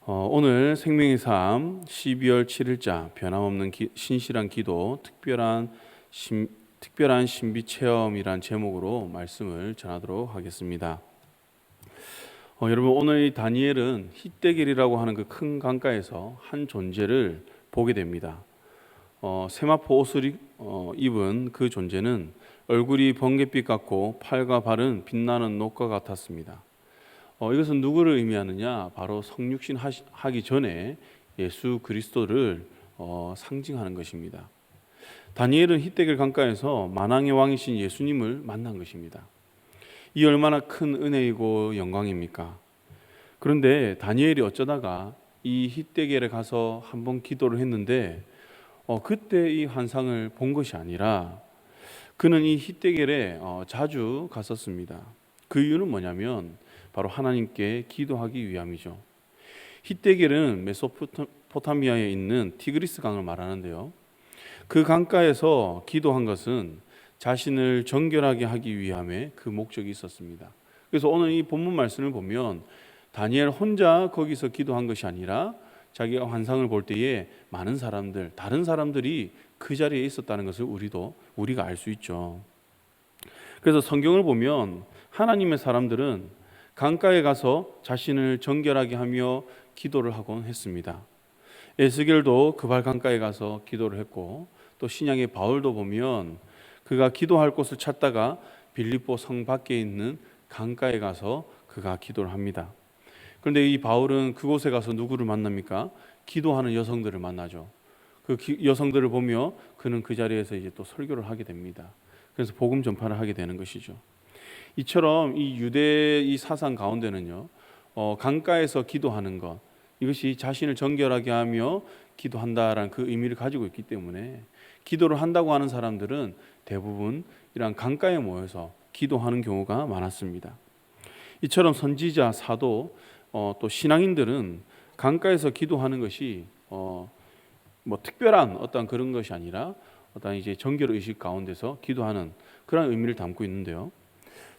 오늘 생명의 삶 12월 7일자 변함없는 신실한 기도 특별한 신비 체험이란 제목으로 말씀을 전하도록 하겠습니다. 여러분, 오늘 이 다니엘은 히데길이라고 하는 그 큰 강가에서 한 존재를 보게 됩니다. 세마포 옷을 입은 그 존재는 얼굴이 번갯빛 같고 팔과 발은 빛나는 녹과 같았습니다. 이것은 누구를 의미하느냐? 바로 성육신 하기 전에 예수 그리스도를 상징하는 것입니다. 다니엘은 히데길 강가에서 만왕의 왕이신 예수님을 만난 것입니다. 이 얼마나 큰 은혜이고 영광입니까? 그런데 다니엘이 어쩌다가 이 히데길에 가서 한번 기도를 했는데 그때 이 환상을 본 것이 아니라 그는 이 히데길에 자주 갔었습니다. 그 이유는 뭐냐면 바로 하나님께 기도하기 위함이죠. 히데길은 메소포타미아에 있는 티그리스 강을 말하는데요. 그 강가에서 기도한 것은 자신을 정결하게 하기 위함에 그 목적이 있었습니다. 그래서 오늘 이 본문 말씀을 보면 다니엘 혼자 거기서 기도한 것이 아니라 자기가 환상을 볼 때에 많은 사람들, 다른 사람들이 그 자리에 있었다는 것을 우리가 알 수 있죠. 그래서 성경을 보면 하나님의 사람들은 강가에 가서 자신을 정결하게 하며 기도를 하곤 했습니다. 에스겔도 그발 강가에 가서 기도를 했고, 또 신약의 바울도 보면 그가 기도할 곳을 찾다가 빌립보 성 밖에 있는 강가에 가서 그가 기도를 합니다. 그런데 이 바울은 그곳에 가서 누구를 만납니까? 기도하는 여성들을 만나죠. 그 여성들을 보며 그는 그 자리에서 이제 또 설교를 하게 됩니다. 그래서 복음 전파를 하게 되는 것이죠. 이처럼 이 유대 이 사상 가운데는요, 강가에서 기도하는 것, 이것이 자신을 정결하게 하며 기도한다라는 그 의미를 가지고 있기 때문에 기도를 한다고 하는 사람들은 대부분 이런 강가에 모여서 기도하는 경우가 많았습니다. 이처럼 선지자, 사도, 또 신앙인들은 강가에서 기도하는 것이 특별한 어떤 그런 것이 아니라 어떤 이제 정결 의식 가운데서 기도하는 그런 의미를 담고 있는데요.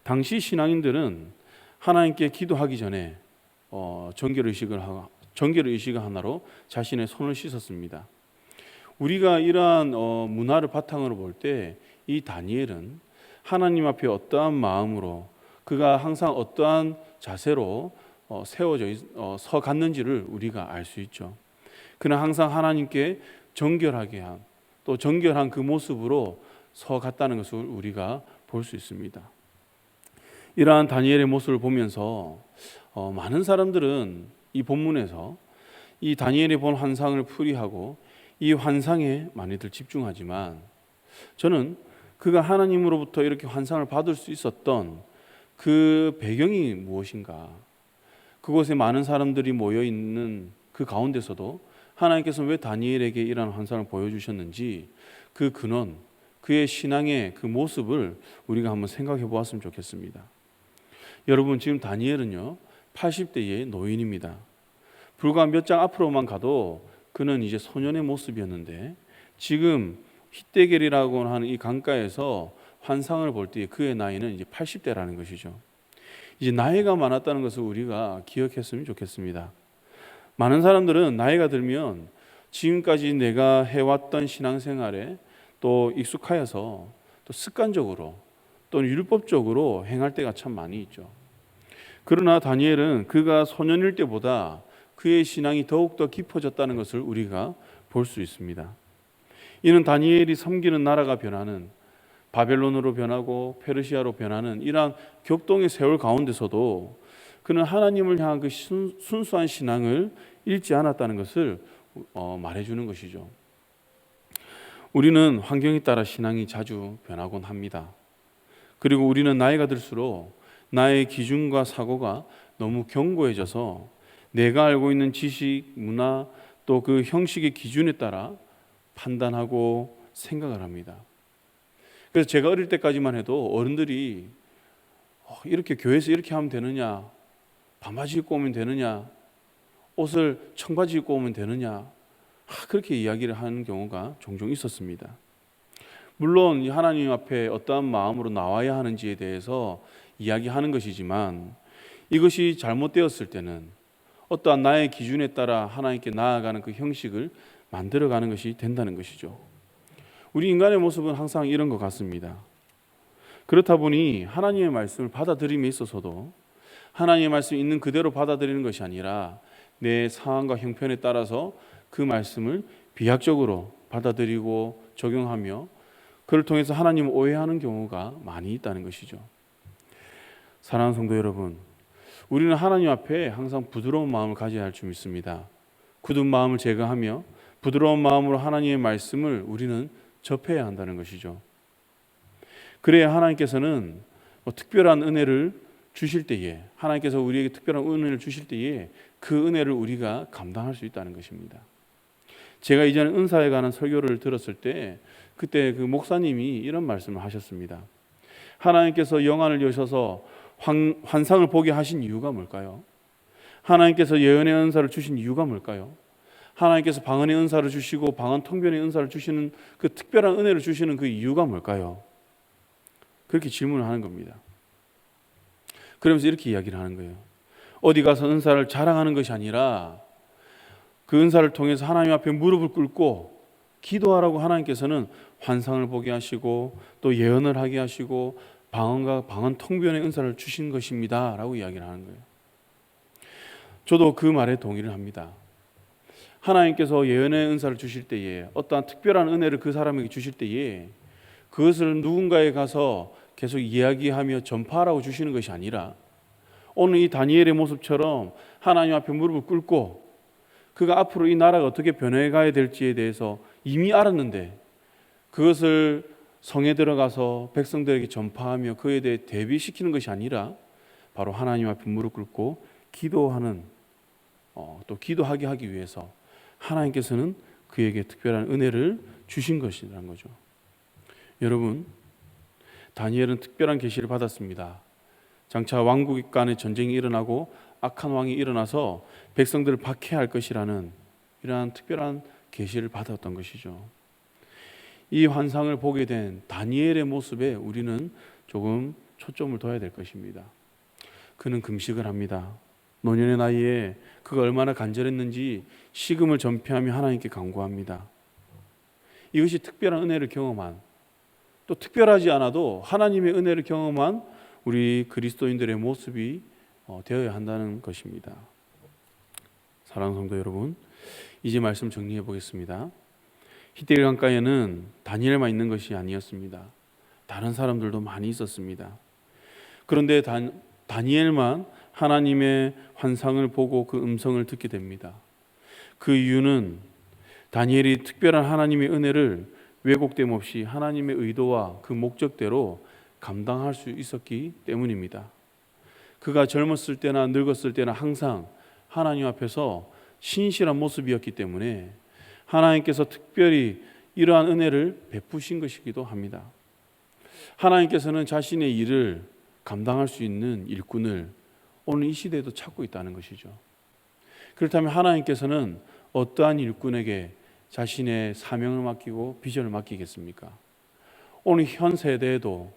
당시 신앙인들은 하나님께 기도하기 전에 정결 의식을 하나로 자신의 손을 씻었습니다. 우리가 이러한 문화를 바탕으로 볼 때 이 다니엘은 하나님 앞에 어떠한 마음으로 그가 항상 어떠한 자세로 서 갔는지를 우리가 알 수 있죠. 그는 항상 하나님께 정결하게 한, 또 정결한 그 모습으로 서 갔다는 것을 우리가 볼 수 있습니다. 이러한 다니엘의 모습을 보면서 많은 사람들은 이 본문에서 이 다니엘이 본 환상을 풀이하고 이 환상에 많이들 집중하지만, 저는 그가 하나님으로부터 이렇게 환상을 받을 수 있었던 그 배경이 무엇인가, 그곳에 많은 사람들이 모여 있는 그 가운데서도 하나님께서 왜 다니엘에게 이러한 환상을 보여주셨는지, 그 근원, 그의 신앙의 그 모습을 우리가 한번 생각해 보았으면 좋겠습니다. 여러분, 지금 다니엘은요 80대의 노인입니다. 불과 몇 장 앞으로만 가도 그는 이제 소년의 모습이었는데, 지금 히데겔이라고 하는 이 강가에서 환상을 볼 때 그의 나이는 이제 80대라는 것이죠. 이제 나이가 많았다는 것을 우리가 기억했으면 좋겠습니다. 많은 사람들은 나이가 들면 지금까지 내가 해왔던 신앙생활에 또 익숙하여서 또 습관적으로 또는 율법적으로 행할 때가 참 많이 있죠. 그러나 다니엘은 그가 소년일 때보다 그의 신앙이 더욱더 깊어졌다는 것을 우리가 볼 수 있습니다. 이는 다니엘이 섬기는 나라가 변하는, 바벨론으로 변하고 페르시아로 변하는 이러한 격동의 세월 가운데서도 그는 하나님을 향한 그 순수한 신앙을 잃지 않았다는 것을 말해주는 것이죠. 우리는 환경에 따라 신앙이 자주 변하곤 합니다. 그리고 우리는 나이가 들수록 나의 기준과 사고가 너무 견고해져서 내가 알고 있는 지식, 문화, 또 그 형식의 기준에 따라 판단하고 생각을 합니다. 그래서 제가 어릴 때까지만 해도 어른들이 이렇게 교회에서 이렇게 하면 되느냐, 반바지 입고 오면 되느냐, 옷을 청바지 입고 오면 되느냐, 그렇게 이야기를 하는 경우가 종종 있었습니다. 물론 하나님 앞에 어떠한 마음으로 나와야 하는지에 대해서 이야기하는 것이지만, 이것이 잘못되었을 때는 어떠한 나의 기준에 따라 하나님께 나아가는 그 형식을 만들어가는 것이 된다는 것이죠. 우리 인간의 모습은 항상 이런 것 같습니다. 그렇다 보니 하나님의 말씀을 받아들임에 있어서도 하나님의 말씀이 있는 그대로 받아들이는 것이 아니라 내 상황과 형편에 따라서 그 말씀을 비약적으로 받아들이고 적용하며 그를 통해서 하나님을 오해하는 경우가 많이 있다는 것이죠. 사랑하는 성도 여러분, 우리는 하나님 앞에 항상 부드러운 마음을 가져야 할 줄 믿습니다. 굳은 마음을 제거하며 부드러운 마음으로 하나님의 말씀을 우리는 접해야 한다는 것이죠. 그래야 하나님께서는 특별한 은혜를 주실 때에, 하나님께서 우리에게 특별한 은혜를 주실 때에 그 은혜를 우리가 감당할 수 있다는 것입니다. 제가 이전에 은사에 관한 설교를 들었을 때 그때 그 목사님이 이런 말씀을 하셨습니다. 하나님께서 영안을 여셔서 환상을 보게 하신 이유가 뭘까요? 하나님께서 예언의 은사를 주신 이유가 뭘까요? 하나님께서 방언의 은사를 주시고 방언 통변의 은사를 주시는 그 특별한 은혜를 주시는 그 이유가 뭘까요? 그렇게 질문을 하는 겁니다. 그러면서 이렇게 이야기를 하는 거예요. 어디 가서 은사를 자랑하는 것이 아니라 그 은사를 통해서 하나님 앞에 무릎을 꿇고 기도하라고 하나님께서는 환상을 보게 하시고 또 예언을 하게 하시고 방언과 방언 통변의 은사를 주신 것입니다 라고 이야기를 하는 거예요. 저도 그 말에 동의를 합니다. 하나님께서 예언의 은사를 주실 때에 어떠한 특별한 은혜를 그 사람에게 주실 때에 그것을 누군가에 가서 계속 이야기하며 전파하라고 주시는 것이 아니라 오늘 이 다니엘의 모습처럼 하나님 앞에 무릎을 꿇고 그가 앞으로 이 나라가 어떻게 변해가야 될지에 대해서 이미 알았는데 그것을 성에 들어가서 백성들에게 전파하며 그에 대해 대비시키는 것이 아니라 바로 하나님 앞에 무릎 꿇고 기도하는 또 기도하게 하기 위해서 하나님께서는 그에게 특별한 은혜를 주신 것이라는 거죠. 여러분, 다니엘은 특별한 계시를 받았습니다. 장차 왕국 간의 전쟁이 일어나고 악한 왕이 일어나서 백성들을 박해할 것이라는 이러한 특별한 계시를 받았던 것이죠. 이 환상을 보게 된 다니엘의 모습에 우리는 조금 초점을 둬야 될 것입니다. 그는 금식을 합니다. 노년의 나이에 그가 얼마나 간절했는지 식음을 전폐하며 하나님께 간구합니다. 이것이 특별한 은혜를 경험한, 또 특별하지 않아도 하나님의 은혜를 경험한 우리 그리스도인들의 모습이 되어야 한다는 것입니다. 사랑하는 성도 여러분, 이제 말씀 정리해 보겠습니다. 히데길 강가에는 다니엘만 있는 것이 아니었습니다. 다른 사람들도 많이 있었습니다. 그런데 다니엘만 하나님의 환상을 보고 그 음성을 듣게 됩니다. 그 이유는 다니엘이 특별한 하나님의 은혜를 왜곡됨 없이 하나님의 의도와 그 목적대로 감당할 수 있었기 때문입니다. 그가 젊었을 때나 늙었을 때나 항상 하나님 앞에서 신실한 모습이었기 때문에 하나님께서 특별히 이러한 은혜를 베푸신 것이기도 합니다. 하나님께서는 자신의 일을 감당할 수 있는 일꾼을 오늘 이 시대에도 찾고 있다는 것이죠. 그렇다면 하나님께서는 어떠한 일꾼에게 자신의 사명을 맡기고 비전을 맡기겠습니까? 오늘 현 세대에도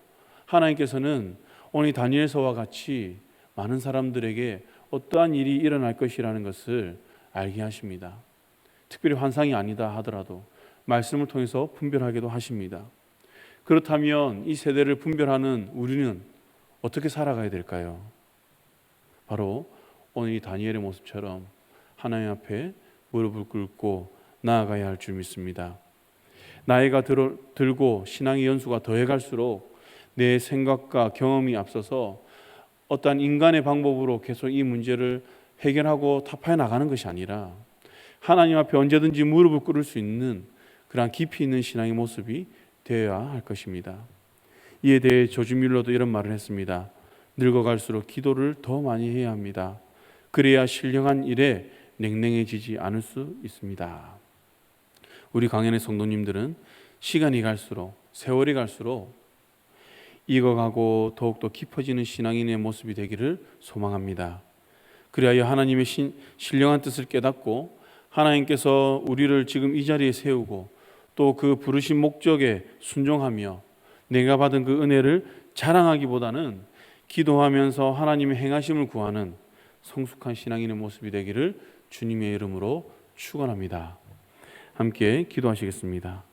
하나님께서는 오늘 다니엘서와 같이 많은 사람들에게 어떠한 일이 일어날 것이라는 것을 알게 하십니다. 특별히 환상이 아니다 하더라도 말씀을 통해서 분별하기도 하십니다. 그렇다면 이 세대를 분별하는 우리는 어떻게 살아가야 될까요? 바로 오늘 이 다니엘의 모습처럼 하나님 앞에 무릎을 꿇고 나아가야 할 줄 믿습니다. 나이가 들고 신앙의 연수가 더해갈수록 내 생각과 경험이 앞서서 어떠한 인간의 방법으로 계속 이 문제를 해결하고 타파해 나가는 것이 아니라 하나님 앞에 언제든지 무릎을 꿇을 수 있는 그러한 깊이 있는 신앙의 모습이 되어야 할 것입니다. 이에 대해 조지 뮬러도 이런 말을 했습니다. 늙어갈수록 기도를 더 많이 해야 합니다. 그래야 신령한 일에 냉랭해지지 않을 수 있습니다. 우리 강연의 성도님들은 시간이 갈수록, 세월이 갈수록 익어가고 더욱더 깊어지는 신앙인의 모습이 되기를 소망합니다. 그리하여 하나님의 신령한 뜻을 깨닫고 하나님께서 우리를 지금 이 자리에 세우고 또 그 부르신 목적에 순종하며 내가 받은 그 은혜를 자랑하기보다는 기도하면서 하나님의 행하심을 구하는 성숙한 신앙인의 모습이 되기를 주님의 이름으로 축원합니다. 함께 기도하시겠습니다.